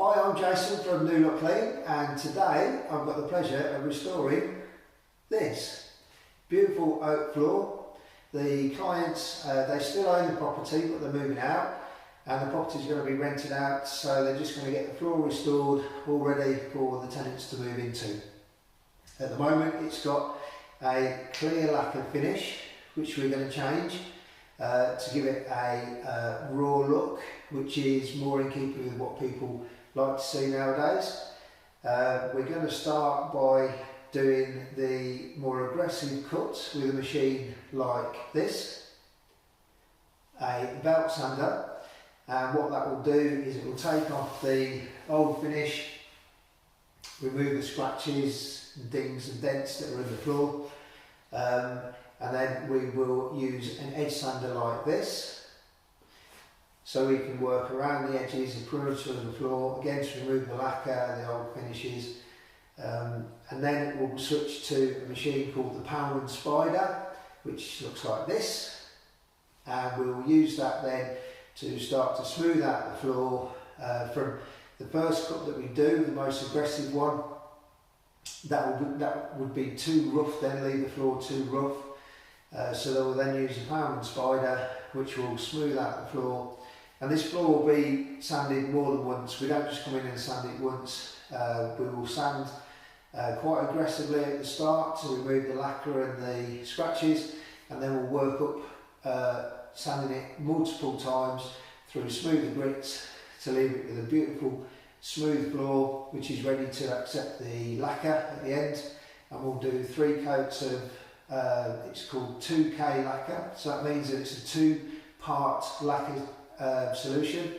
Hi, I'm Jason from New Look Clean, and today I've got the pleasure of restoring this beautiful oak floor. The clients, they still own the property, but they're moving out, and the property is going to be rented out, so they're just going to get the floor restored, all ready for the tenants to move into. At the moment it's got a clear lacquer finish, which we're going to change to give it a raw look, which is more in keeping with what people like to see nowadays. We're going to start by doing the more aggressive cuts with a machine like this, a belt sander, and what that will do is it will take off the old finish, remove the scratches, dings and dents that are in the floor, and then we will use an edge sander like this, so we can work around the edges, the perimeter of the floor, again to remove the lacquer, the old finishes, and then we'll switch to a machine called the Pound and Spider, which looks like this, and we will use that then to start to smooth out the floor. From the first cut that we do, the most aggressive one, that would be too rough, then leave the floor too rough, so they will then use the Pound and Spider, which will smooth out the floor. And this floor will be sanded more than once. We don't just come in and sand it once. We will sand quite aggressively at the start to remove the lacquer and the scratches, and then we'll work up sanding it multiple times through smoother grits to leave it with a beautiful smooth floor which is ready to accept the lacquer at the end. And we'll do 3 coats of it's called 2K lacquer, so that means that it's a 2-part lacquer solution,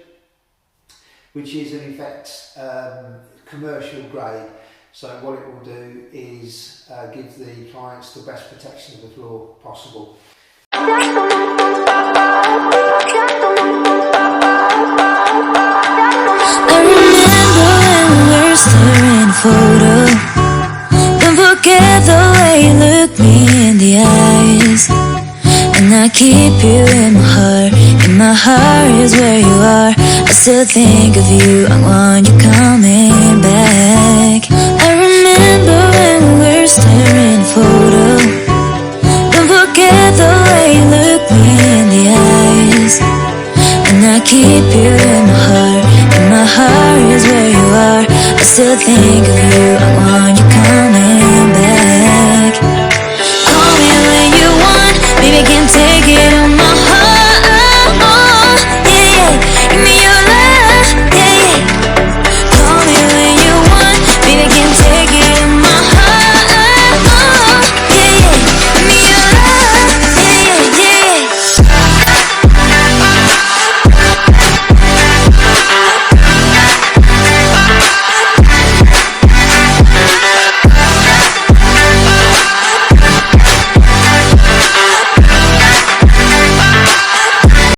which is in effect commercial grade. So what it will do is give the clients the best protection of the floor possible. I remember when we were staring at a photo. Don't forget the way you look me in the eyes. And I keep you in my heart. In my heart is where you are. I still think of you. I want you coming back. I remember when we were staring at a photo. Don't forget the way you look me in the eyes. And I keep you in my heart. In my heart is where you are. I still think of you. I want you coming back.